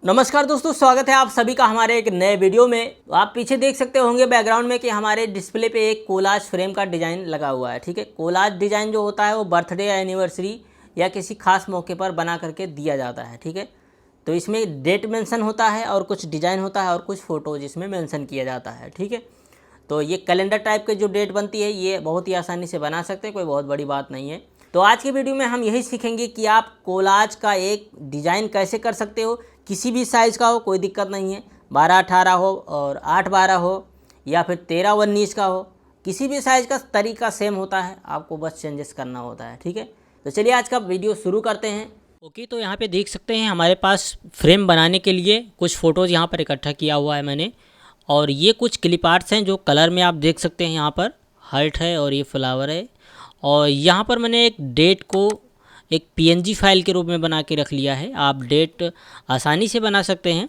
नमस्कार दोस्तों, स्वागत है आप सभी का हमारे एक नए वीडियो में। आप पीछे देख सकते होंगे बैकग्राउंड में कि हमारे डिस्प्ले पे एक कोलाज फ्रेम का डिज़ाइन लगा हुआ है। ठीक है, कोलाज डिज़ाइन जो होता है वो बर्थडे या एनिवर्सरी या किसी खास मौके पर बना करके दिया जाता है। ठीक है, तो इसमें डेट मेंशन होता है और कुछ डिज़ाइन होता है और कुछ फ़ोटोज़ इसमें मेंशन किया जाता है। ठीक है, तो ये कैलेंडर टाइप के जो डेट बनती है ये बहुत ही आसानी से बना सकते हैं, कोई बहुत बड़ी बात नहीं है। तो आज की वीडियो में हम यही सीखेंगे कि आप कोलाज का एक डिज़ाइन कैसे कर सकते हो। किसी भी साइज़ का हो, कोई दिक्कत नहीं है, 12-18 हो और 8-12 हो या फिर 13-19 का हो, किसी भी साइज़ का तरीका सेम होता है, आपको बस चेंजेस करना होता है। ठीक है, तो चलिए आज का वीडियो शुरू करते हैं। ओके, तो यहाँ पे देख सकते हैं हमारे पास फ्रेम बनाने के लिए कुछ फ़ोटोज़ यहाँ पर इकट्ठा किया हुआ है मैंने, और ये कुछ क्लिप आर्ट्स हैं जो कलर में आप देख सकते हैं। यहाँ पर हार्ट है और ये फ्लावर है, और यहाँ पर मैंने एक डेट को एक पीएनजी फाइल के रूप में बना के रख लिया है। आप डेट आसानी से बना सकते हैं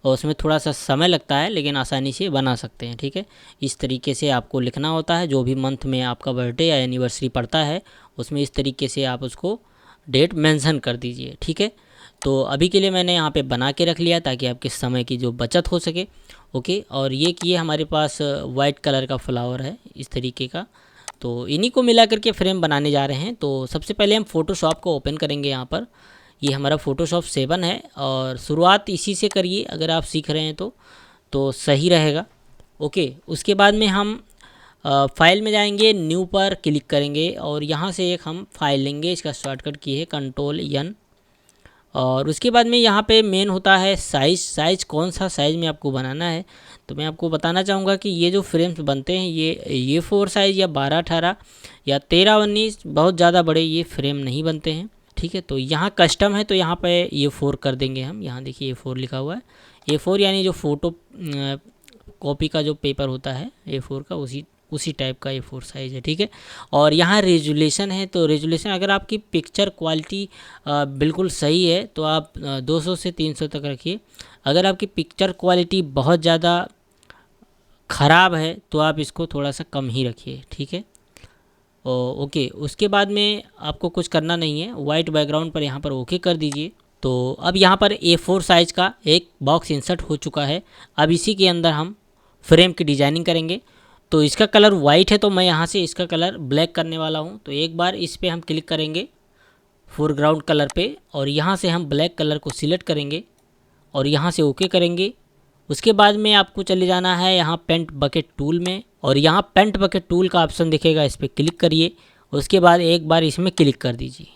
और उसमें थोड़ा सा समय लगता है, लेकिन आसानी से बना सकते हैं। ठीक है, इस तरीके से आपको लिखना होता है। जो भी मंथ में आपका बर्थडे या एनिवर्सरी पड़ता है उसमें इस तरीके से आप उसको डेट मेंशन कर दीजिए। ठीक है, तो अभी के लिए मैंने यहाँ पे बना के रख लिया ताकि आपके समय की जो बचत हो सके। ओके, और ये हमारे पास वाइट कलर का फ्लावर है इस तरीके का, तो इन्हीं को मिला करके फ्रेम बनाने जा रहे हैं। तो सबसे पहले हम फ़ोटोशॉप को ओपन करेंगे। यहाँ पर ये हमारा फ़ोटोशॉप 7 है और शुरुआत इसी से करिए अगर आप सीख रहे हैं तो सही रहेगा। ओके, उसके बाद में हम फाइल में जाएंगे, न्यू पर क्लिक करेंगे और यहाँ से एक हम फाइल लेंगे। इसका शॉर्टकट की है Ctrl+N, और उसके बाद में यहाँ पे मेन होता है साइज़ कौन सा साइज़ में आपको बनाना है। तो मैं आपको बताना चाहूँगा कि ये जो फ्रेम्स बनते हैं ये 4 साइज़ या 12-18 या 13-19 बहुत ज़्यादा बड़े ये फ्रेम नहीं बनते हैं। ठीक है, तो यहाँ कस्टम है तो यहाँ पे ये 4 कर देंगे हम। यहाँ देखिए A4 लिखा हुआ है। A4 यानी जो फ़ोटो कॉपी का जो पेपर होता है A4 का, उसी टाइप का A4 साइज़ है। ठीक है, और यहाँ रेजुलेशन है, तो रेजुलेशन अगर आपकी पिक्चर क्वालिटी बिल्कुल सही है तो आप 200 से 300 तक रखिए। अगर आपकी पिक्चर क्वालिटी बहुत ज़्यादा ख़राब है तो आप इसको थोड़ा सा कम ही रखिए। ठीक है, ओके, उसके बाद में आपको कुछ करना नहीं है, वाइट बैकग्राउंड पर यहाँ पर ओके कर दीजिए। तो अब यहाँ पर A4 साइज़ का एक बॉक्स इंसर्ट हो चुका है। अब इसी के अंदर हम फ्रेम की डिज़ाइनिंग करेंगे। तो इसका कलर वाइट है तो मैं यहाँ से इसका कलर ब्लैक करने वाला हूँ। तो एक बार इस पर हम क्लिक करेंगे फोरग्राउंड कलर पे, और यहाँ से हम ब्लैक कलर को सिलेक्ट करेंगे और यहाँ से ओके करेंगे। उसके बाद में आपको चले जाना है यहाँ पेंट बकेट टूल में, और यहाँ पेंट बकेट टूल का ऑप्शन दिखेगा, इस पर क्लिक करिए। उसके बाद एक बार इसमें क्लिक कर दीजिए।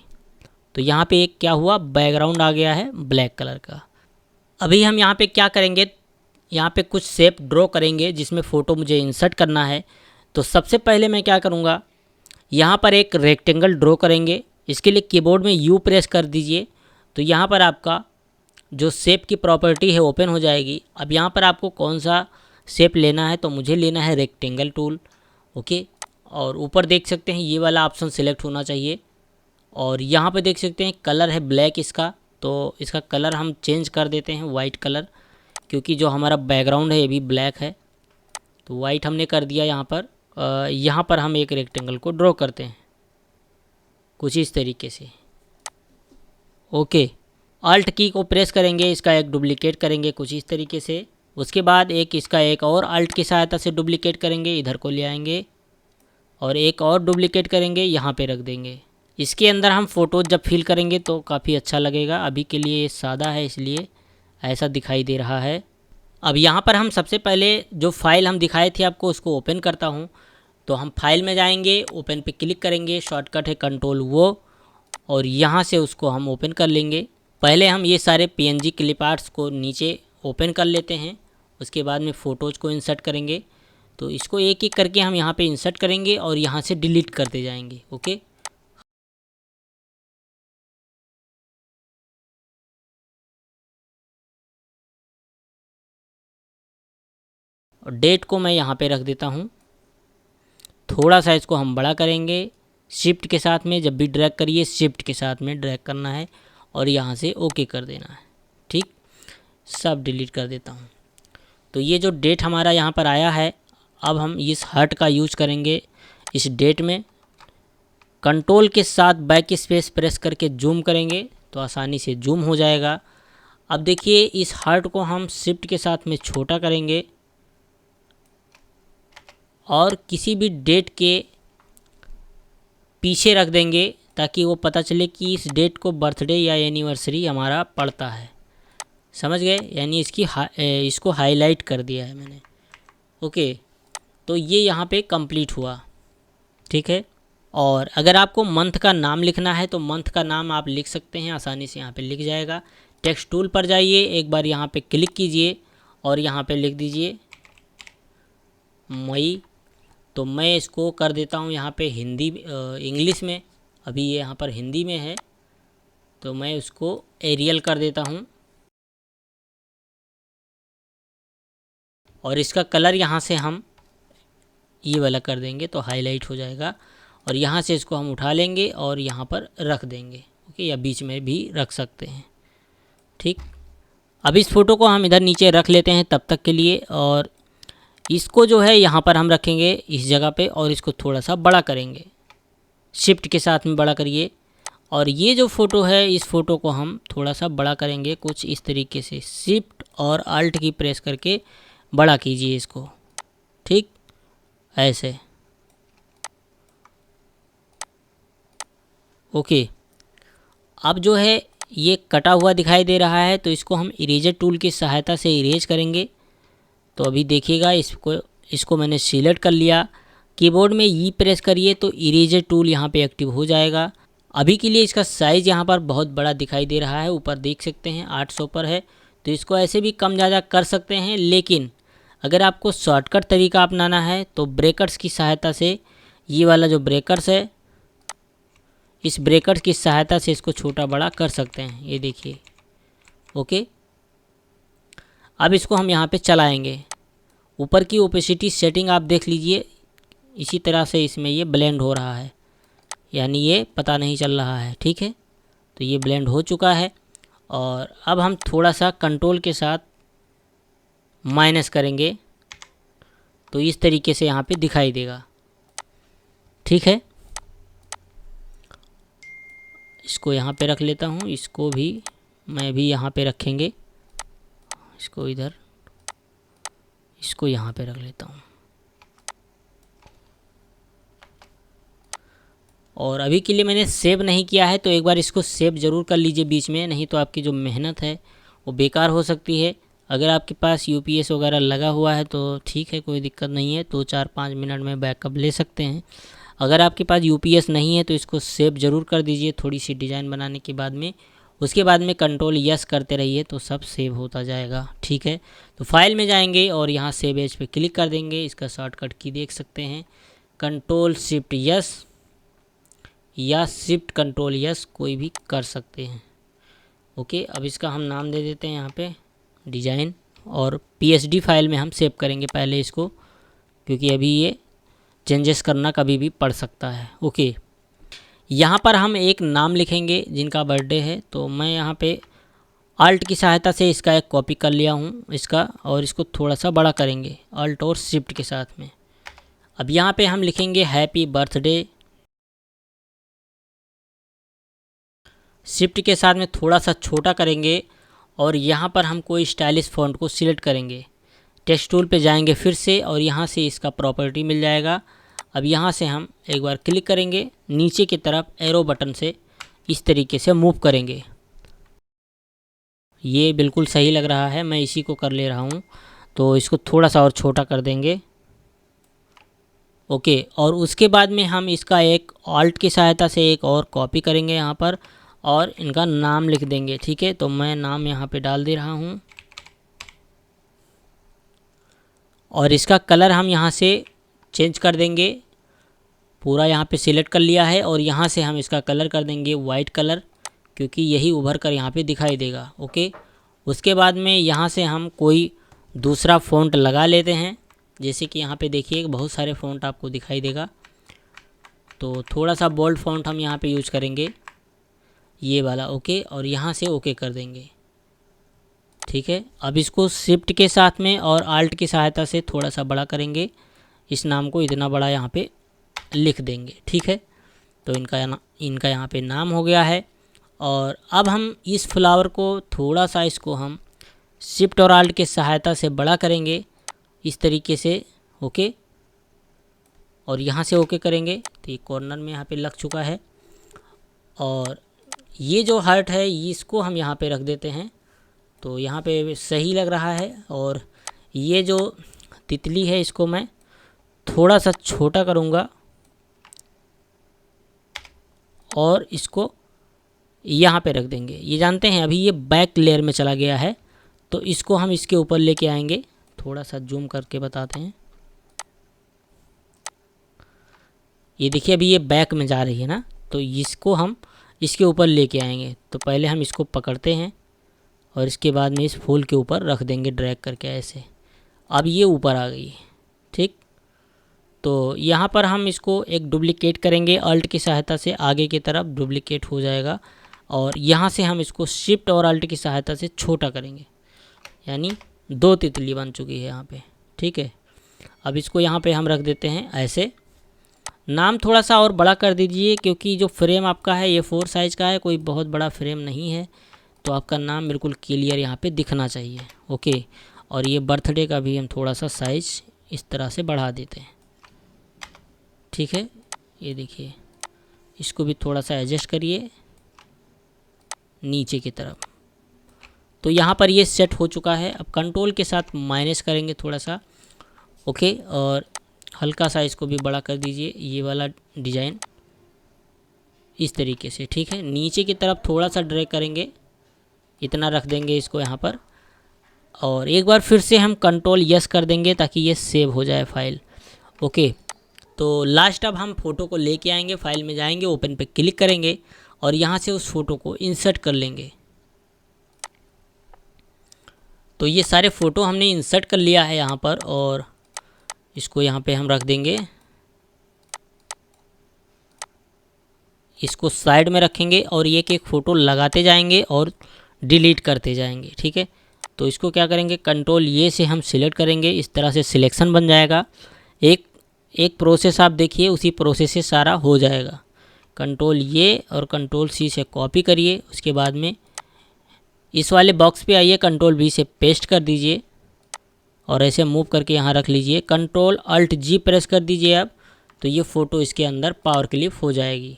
तो यहाँ पे एक क्या हुआ, बैकग्राउंड आ गया है ब्लैक कलर का। अभी हम यहाँ पे क्या करेंगे, यहाँ पे कुछ शेप ड्रॉ करेंगे जिसमें फ़ोटो मुझे इंसर्ट करना है। तो सबसे पहले मैं क्या करूँगा, यहाँ पर एक रेक्टेंगल ड्रॉ करेंगे। इसके लिए कीबोर्ड में U प्रेस कर दीजिए, तो यहाँ पर आपका जो शेप की प्रॉपर्टी है ओपन हो जाएगी। अब यहाँ पर आपको कौन सा शेप लेना है, तो मुझे लेना है रेक्टेंगल टूल। ओके, और ऊपर देख सकते हैं ये वाला ऑप्शन सिलेक्ट होना चाहिए, और यहाँ पे देख सकते हैं कलर है ब्लैक इसका, तो इसका कलर हम चेंज कर देते हैं वाइट कलर, क्योंकि जो हमारा बैकग्राउंड है ये भी ब्लैक है। तो वाइट हमने कर दिया। यहाँ पर हम एक रेक्टेंगल को ड्रॉ करते हैं कुछ इस तरीके से। ओके, अल्ट की को प्रेस करेंगे, इसका एक डुप्लीकेट करेंगे कुछ इस तरीके से। उसके बाद इसका एक और अल्ट की सहायता से डुप्लीकेट करेंगे, इधर को ले आएंगे और एक और डुप्लीकेट करेंगे, यहाँ पे रख देंगे। इसके अंदर हम फ़ोटोज़ जब फिल करेंगे तो काफ़ी अच्छा लगेगा। अभी के लिए ये सादा है इसलिए ऐसा दिखाई दे रहा है। अब यहाँ पर हम सबसे पहले जो फाइल हम दिखाए थे आपको उसको ओपन करता हूँ। तो हम फाइल में जाएंगे, ओपन पे क्लिक करेंगे, शॉर्टकट है Ctrl+O, और यहाँ से उसको हम ओपन कर लेंगे। पहले हम ये सारे PNG क्लिप आर्ट्स को नीचे ओपन कर लेते हैं, उसके बाद में फ़ोटोज़ को इंसर्ट करेंगे। तो इसको एक एक करके हम यहाँ पे इंसर्ट करेंगे और यहाँ से डिलीट करते जाएंगे। ओके, और डेट को मैं यहाँ पे रख देता हूँ। थोड़ा सा इसको हम बड़ा करेंगे, शिफ्ट के साथ में जब भी ड्रैग करिए शिफ्ट के साथ में ड्रैग करना है और यहाँ से ओके कर देना है। ठीक, सब डिलीट कर देता हूँ। तो ये जो डेट हमारा यहाँ पर आया है, अब हम इस हार्ट का यूज करेंगे इस डेट में। कंट्रोल के साथ बैक स्पेस प्रेस करके जूम करेंगे तो आसानी से जूम हो जाएगा। अब देखिए इस हार्ट को हम शिफ्ट के साथ में छोटा करेंगे और किसी भी डेट के पीछे रख देंगे ताकि वो पता चले कि इस डेट को बर्थडे या एनिवर्सरी हमारा पड़ता है। समझ गए? यानी इसको हाईलाइट कर दिया है मैंने। ओके, तो ये यहाँ पे कंप्लीट हुआ। ठीक है। और अगर आपको मंथ का नाम लिखना है तो मंथ का नाम आप लिख सकते हैं, आसानी से यहाँ पे लिख जाएगा। टेक्स्ट टूल पर जाइए, एक बार यहाँ पे क्लिक कीजिए और यहाँ पे लिख दीजिए मई। तो मैं इसको कर देता हूँ यहाँ पे इंग्लिश में, अभी ये यहाँ पर हिंदी में है तो मैं उसको एरियल कर देता हूँ। और इसका कलर यहाँ से हम ये वाला कर देंगे तो हाईलाइट हो जाएगा। और यहाँ से इसको हम उठा लेंगे और यहाँ पर रख देंगे। ओके, या बीच में भी रख सकते हैं। ठीक, अब इस फ़ोटो को हम इधर नीचे रख लेते हैं तब तक के लिए। और इसको जो है यहाँ पर हम रखेंगे इस जगह पे और इसको थोड़ा सा बड़ा करेंगे, शिफ्ट के साथ में बड़ा करिए। और ये जो फ़ोटो है इस फ़ोटो को हम थोड़ा सा बड़ा करेंगे कुछ इस तरीके से, शिफ्ट और अल्ट की प्रेस करके बड़ा कीजिए इसको। ठीक, ऐसे। ओके, अब जो है ये कटा हुआ दिखाई दे रहा है तो इसको हम इरेजर टूल की सहायता से इरेज करेंगे। तो अभी देखिएगा इसको मैंने सिलेक्ट कर लिया। कीबोर्ड में ई प्रेस करिए तो इरेजर टूल यहाँ पे एक्टिव हो जाएगा। अभी के लिए इसका साइज़ यहाँ पर बहुत बड़ा दिखाई दे रहा है, ऊपर देख सकते हैं 800 पर है। तो इसको ऐसे भी कम ज़्यादा कर सकते हैं, लेकिन अगर आपको शॉर्टकट तरीका अपनाना है तो ब्रेकर्स की सहायता से, ये वाला जो ब्रेकर्स है इस ब्रेकर्स की सहायता से इसको छोटा बड़ा कर सकते हैं। ये देखिए। ओके, अब इसको हम यहाँ पे चलाएंगे। ऊपर की ओपेसिटी सेटिंग आप देख लीजिए, इसी तरह से इसमें ये ब्लेंड हो रहा है, यानी ये पता नहीं चल रहा है। ठीक है, तो ये ब्लेंड हो चुका है। और अब हम थोड़ा सा कंट्रोल के साथ माइनस करेंगे तो इस तरीके से यहाँ पे दिखाई देगा। ठीक है, इसको यहाँ पे रख लेता हूँ, इसको भी मैं भी यहाँ पे रखेंगे, इसको इधर, इसको यहाँ पे रख लेता हूँ। और अभी के लिए मैंने सेव नहीं किया है तो एक बार इसको सेव ज़रूर कर लीजिए बीच में, नहीं तो आपकी जो मेहनत है वो बेकार हो सकती है। अगर आपके पास यूपीएस वगैरह लगा हुआ है तो ठीक है, कोई दिक्कत नहीं है, 2-4-5 मिनट में बैकअप ले सकते हैं। अगर आपके पास यूपीएस नहीं है तो इसको सेव ज़रूर कर दीजिए थोड़ी सी डिज़ाइन बनाने के बाद में। उसके बाद में कंट्रोल यस करते रहिए तो सब सेव होता जाएगा। ठीक है, तो फाइल में जाएंगे और यहाँ सेव एज पे क्लिक कर देंगे। इसका शॉर्टकट की देख सकते हैं, कंट्रोल शिफ्ट यस या शिफ्ट कंट्रोल यस, कोई भी कर सकते हैं। ओके, अब इसका हम नाम दे देते हैं यहाँ पे डिज़ाइन, और पीएसडी फाइल में हम सेव करेंगे पहले इसको, क्योंकि अभी ये चेंजेस करना कभी भी पड़ सकता है। ओके, यहाँ पर हम एक नाम लिखेंगे जिनका बर्थडे है, तो मैं यहाँ पे अल्ट की सहायता से इसका एक कॉपी कर लिया हूँ इसका, और इसको थोड़ा सा बड़ा करेंगे अल्ट और शिफ्ट के साथ में। अब यहाँ पे हम लिखेंगे हैप्पी बर्थडे, शिफ्ट के साथ में थोड़ा सा छोटा करेंगे और यहाँ पर हम कोई स्टाइलिश फ़ॉन्ट को सिलेक्ट करेंगे। टेक्स्ट टूल पे जाएंगे फिर से और यहाँ से इसका प्रॉपर्टी मिल जाएगा। अब यहाँ से हम एक बार क्लिक करेंगे, नीचे की तरफ एरो बटन से इस तरीके से मूव करेंगे। ये बिल्कुल सही लग रहा है, मैं इसी को कर ले रहा हूँ, तो इसको थोड़ा सा और छोटा कर देंगे। ओके, और उसके बाद में हम इसका एक ऑल्ट की सहायता से एक और कॉपी करेंगे यहाँ पर और इनका नाम लिख देंगे। ठीक है, तो मैं नाम यहाँ पे डाल दे रहा हूँ और इसका कलर हम यहाँ से चेंज कर देंगे। पूरा यहाँ पे सिलेक्ट कर लिया है और यहाँ से हम इसका कलर कर देंगे वाइट कलर, क्योंकि यही उभर कर यहाँ पे दिखाई देगा। ओके, उसके बाद में यहाँ से हम कोई दूसरा फ़ॉन्ट लगा लेते हैं, जैसे कि यहाँ पे देखिए बहुत सारे फ़ॉन्ट आपको दिखाई देगा। तो थोड़ा सा बोल्ड फ़ॉन्ट हम यहाँ पे यूज करेंगे, ये वाला। ओके, और यहाँ से ओके कर देंगे। ठीक है, अब इसको शिफ्ट के साथ में और आल्ट की सहायता से थोड़ा सा बड़ा करेंगे, इस नाम को इतना बड़ा यहाँ पे लिख देंगे। ठीक है, तो इनका यहाँ पे नाम हो गया है। और अब हम इस फ्लावर को थोड़ा सा इसको हम शिफ्ट और आल्ट के सहायता से बड़ा करेंगे इस तरीके से। ओके, और यहाँ से ओके करेंगे तो ये कॉर्नर में यहाँ पे लग चुका है। और ये जो हार्ट है इसको हम यहाँ पे रख देते हैं, तो यहाँ पे सही लग रहा है। और ये जो तितली है इसको मैं थोड़ा सा छोटा करूँगा और इसको यहाँ पे रख देंगे। ये जानते हैं अभी ये बैक लेयर में चला गया है, तो इसको हम इसके ऊपर लेके आएंगे। थोड़ा सा जूम करके बताते हैं। ये देखिए अभी ये बैक में जा रही है ना, तो इसको हम इसके ऊपर लेके आएंगे। तो पहले हम इसको पकड़ते हैं और इसके बाद में इस फूल के ऊपर रख देंगे ड्रैग करके ऐसे। अब ये ऊपर आ गई, ठीक। तो यहाँ पर हम इसको एक डुप्लिकेट करेंगे अल्ट की सहायता से, आगे की तरफ डुप्लिकेट हो जाएगा। और यहाँ से हम इसको शिफ्ट और अल्ट की सहायता से छोटा करेंगे, यानी 2 तितली बन चुकी है यहाँ पे, ठीक है। अब इसको यहाँ पे हम रख देते हैं ऐसे। नाम थोड़ा सा और बड़ा कर दीजिए, क्योंकि जो फ्रेम आपका है ये 4 साइज़ का है, कोई बहुत बड़ा फ्रेम नहीं है, तो आपका नाम बिल्कुल क्लियर यहाँ पे दिखना चाहिए। ओके, और ये बर्थडे का भी हम थोड़ा सा साइज़ इस तरह से बढ़ा देते हैं, ठीक है। ये देखिए इसको भी थोड़ा सा एडजस्ट करिए नीचे की तरफ। तो यहाँ पर ये सेट हो चुका है। अब कंट्रोल के साथ माइनस करेंगे थोड़ा सा। ओके, और हल्का सा इसको भी बड़ा कर दीजिए, ये वाला डिज़ाइन इस तरीके से, ठीक है। नीचे की तरफ थोड़ा सा ड्रैग करेंगे, इतना रख देंगे इसको यहाँ पर। और एक बार फिर से हम कंट्रोल यस कर देंगे ताकि ये सेव हो जाए फाइल। ओके, तो लास्ट अब हम फ़ोटो को लेके आएंगे, फाइल में जाएंगे, ओपन पे क्लिक करेंगे और यहाँ से उस फ़ोटो को इंसर्ट कर लेंगे। तो ये सारे फ़ोटो हमने इंसर्ट कर लिया है यहाँ पर, और इसको यहाँ पे हम रख देंगे, इसको साइड में रखेंगे और एक एक फ़ोटो लगाते जाएंगे और डिलीट करते जाएंगे, ठीक है। तो इसको क्या करेंगे, कंट्रोल ये से हम सिलेक्ट करेंगे, इस तरह से सिलेक्शन बन जाएगा। एक प्रोसेस आप देखिए, उसी प्रोसेस से सारा हो जाएगा। कंट्रोल ये और कंट्रोल सी से कॉपी करिए, उसके बाद में इस वाले बॉक्स पे आइए, कंट्रोल वी से पेस्ट कर दीजिए और ऐसे मूव करके यहाँ रख लीजिए। कंट्रोल अल्ट जी प्रेस कर दीजिए अब, तो ये फ़ोटो इसके अंदर पावर क्लिप हो जाएगी।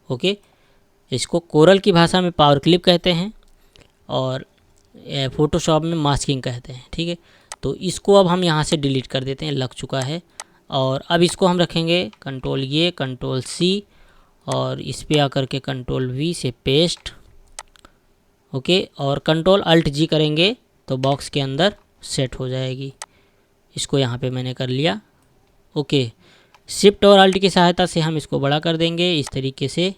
ओके, इसको कोरल की भाषा में पावर क्लिप कहते हैं और फ़ोटोशॉप में मास्किंग कहते हैं, ठीक है। तो इसको अब हम यहाँ से डिलीट कर देते हैं, लग चुका है। और अब इसको हम रखेंगे कंट्रोल ये, कंट्रोल सी और इस पे आकर के कंट्रोल वी से पेस्ट। ओके, और कंट्रोल अल्ट जी करेंगे तो बॉक्स के अंदर सेट हो जाएगी। इसको यहाँ पे मैंने कर लिया। ओके, शिफ्ट और अल्ट की सहायता से हम इसको बड़ा कर देंगे इस तरीके से।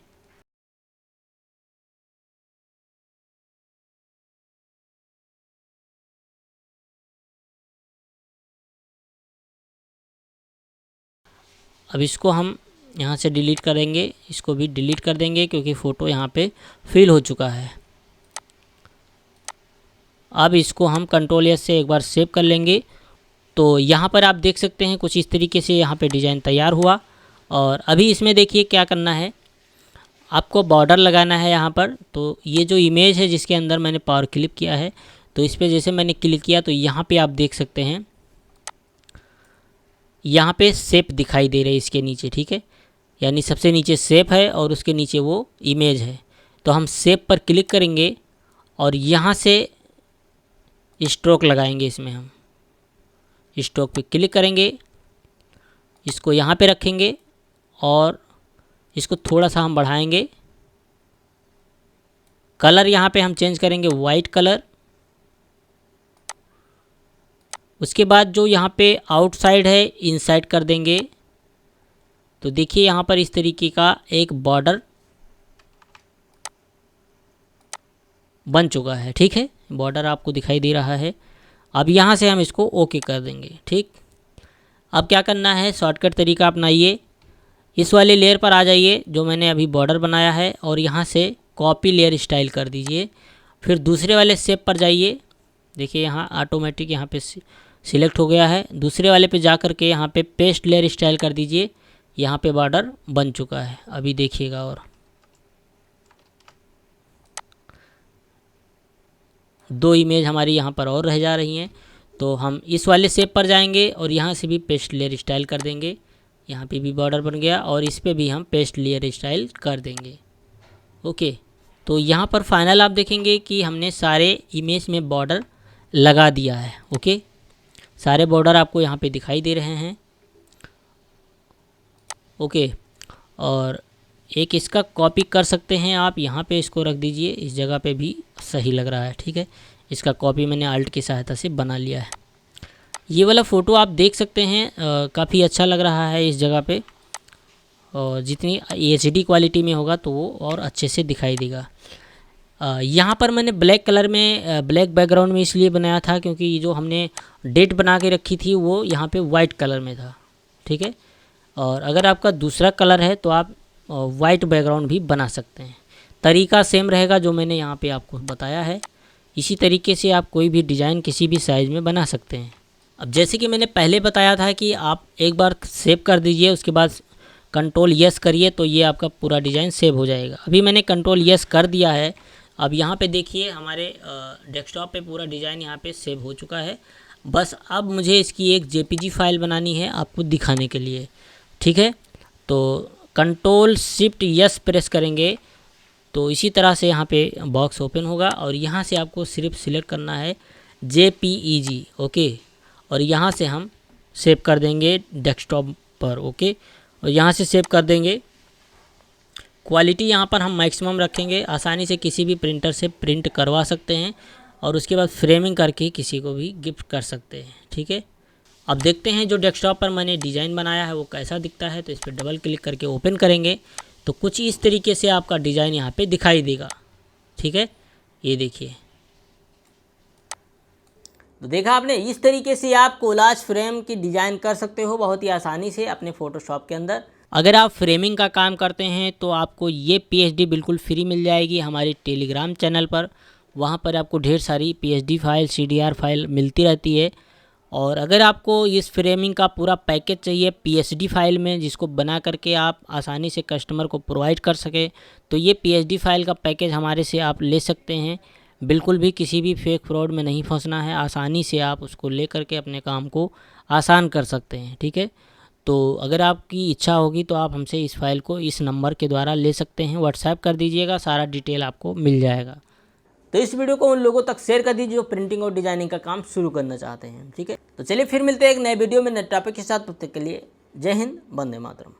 अब इसको हम यहाँ से डिलीट करेंगे, इसको भी डिलीट कर देंगे क्योंकि फ़ोटो यहाँ पे फिल हो चुका है। अब इसको हम कंट्रोल एस से एक बार सेव कर लेंगे। तो यहाँ पर आप देख सकते हैं कुछ इस तरीके से यहाँ पे डिज़ाइन तैयार हुआ। और अभी इसमें देखिए क्या करना है, आपको बॉर्डर लगाना है यहाँ पर। तो ये जो इमेज है जिसके अंदर मैंने पावर क्लिप किया है, तो इस पर जैसे मैंने क्लिक किया तो यहाँ पे आप देख सकते हैं यहाँ पे शेप दिखाई दे रही है इसके नीचे, ठीक है। यानी सबसे नीचे शेप है और उसके नीचे वो इमेज है। तो हम शेप पर क्लिक करेंगे और यहाँ से स्ट्रोक लगाएंगे, इसमें हम स्ट्रोक पे क्लिक करेंगे, इसको यहाँ पे रखेंगे और इसको थोड़ा सा हम बढ़ाएंगे। कलर यहाँ पे हम चेंज करेंगे वाइट कलर। उसके बाद जो यहाँ पे आउटसाइड है इनसाइड कर देंगे। तो देखिए यहाँ पर इस तरीके का एक बॉर्डर बन चुका है, ठीक है। बॉर्डर आपको दिखाई दे रहा है। अब यहाँ से हम इसको ओके कर देंगे, ठीक। अब क्या करना है, शॉर्टकट तरीका अपनाइए, इस वाले लेयर पर आ जाइए जो मैंने अभी बॉर्डर बनाया है और यहाँ से कॉपी लेयर स्टाइल कर दीजिए। फिर दूसरे वाले शेप पर जाइए, देखिए यहाँ ऑटोमेटिक यहाँ पे सिलेक्ट हो गया है। दूसरे वाले पे जा कर के यहाँ पे पेस्ट लेयर स्टाइल कर दीजिए। यहाँ पे बॉर्डर बन चुका है, अभी देखिएगा। और 2 इमेज हमारी यहाँ पर और रह जा रही हैं। तो हम इस वाले शेप पर जाएंगे और यहाँ से भी पेस्ट लेयर स्टाइल कर देंगे। यहाँ पे भी बॉर्डर बन गया और इस पे भी हम पेस्ट लेयर स्टाइल कर देंगे। ओके, तो यहाँ पर फाइनल आप देखेंगे कि हमने सारे इमेज में बॉर्डर लगा दिया है। ओके, सारे बॉर्डर आपको यहाँ पे दिखाई दे रहे हैं। ओके, और एक इसका कॉपी कर सकते हैं आप, यहाँ पे इसको रख दीजिए, इस जगह पे भी सही लग रहा है। ठीक है, इसका कॉपी मैंने अल्ट की सहायता से बना लिया है। ये वाला फ़ोटो आप देख सकते हैं, काफ़ी अच्छा लग रहा है इस जगह पे, और जितनी HD क्वालिटी में होगा तो वो और अच्छे से दिखाई देगा। यहाँ पर मैंने ब्लैक कलर में, ब्लैक बैकग्राउंड में इसलिए बनाया था क्योंकि जो हमने डेट बना के रखी थी वो यहाँ पे वाइट कलर में था। ठीक है, और अगर आपका दूसरा कलर है तो आप वाइट बैकग्राउंड भी बना सकते हैं। तरीका सेम रहेगा जो मैंने यहाँ पे आपको बताया है। इसी तरीके से आप कोई भी डिज़ाइन किसी भी साइज़ में बना सकते हैं। अब जैसे कि मैंने पहले बताया था कि आप एक बार सेव कर दीजिए, उसके बाद कंट्रोल यस करिए तो ये आपका पूरा डिज़ाइन सेव हो जाएगा। अभी मैंने कंट्रोल यस कर दिया है। अब यहाँ पे देखिए हमारे डेस्कटॉप पे पूरा डिज़ाइन यहाँ पे सेव हो चुका है। बस अब मुझे इसकी एक JPG फाइल बनानी है आपको दिखाने के लिए। ठीक है, तो कंट्रोल शिफ्ट यस प्रेस करेंगे तो इसी तरह से यहाँ पे बॉक्स ओपन होगा और यहाँ से आपको सिर्फ सिलेक्ट करना है JPEG। ओके, और यहाँ से हम सेव कर देंगे डेस्कटॉप पर। ओके, और यहाँ से सेव कर देंगे। क्वालिटी यहाँ पर हम मैक्सिमम रखेंगे, आसानी से किसी भी प्रिंटर से प्रिंट करवा सकते हैं और उसके बाद फ्रेमिंग करके किसी को भी गिफ्ट कर सकते हैं। ठीक है, अब देखते हैं जो डेस्कटॉप पर मैंने डिज़ाइन बनाया है वो कैसा दिखता है। तो इस पर डबल क्लिक करके ओपन करेंगे तो कुछ इस तरीके से आपका डिज़ाइन यहाँ पे दिखाई देगा। ठीक है, ये देखिए, तो देखा आपने, इस तरीके से आप कोलाज फ्रेम की डिज़ाइन कर सकते हो बहुत ही आसानी से अपने फ़ोटोशॉप के अंदर। अगर आप फ्रेमिंग का काम करते हैं तो आपको ये PSD बिल्कुल फ्री मिल जाएगी हमारे टेलीग्राम चैनल पर। वहाँ पर आपको ढेर सारी PSD फाइल, CDR फाइल मिलती रहती है। और अगर आपको इस फ्रेमिंग का पूरा पैकेज चाहिए PSD फाइल में, जिसको बना करके आप आसानी से कस्टमर को प्रोवाइड कर सके, तो ये PSD फाइल का पैकेज हमारे से आप ले सकते हैं। बिल्कुल भी किसी भी फेक फ्रॉड में नहीं फंसना है, आसानी से आप उसको ले करके अपने काम को आसान कर सकते हैं। ठीक है, तो अगर आपकी इच्छा होगी तो आप हमसे इस फाइल को इस नंबर के द्वारा ले सकते हैं, व्हाट्सएप कर दीजिएगा, सारा डिटेल आपको मिल जाएगा। तो इस वीडियो को उन लोगों तक शेयर कर दीजिए जो प्रिंटिंग और डिजाइनिंग का काम शुरू करना चाहते हैं। ठीक है, तो चलिए फिर मिलते हैं एक नए वीडियो में नए टॉपिक के साथ। तब तक के लिए जय हिंद, वंदे मातरम।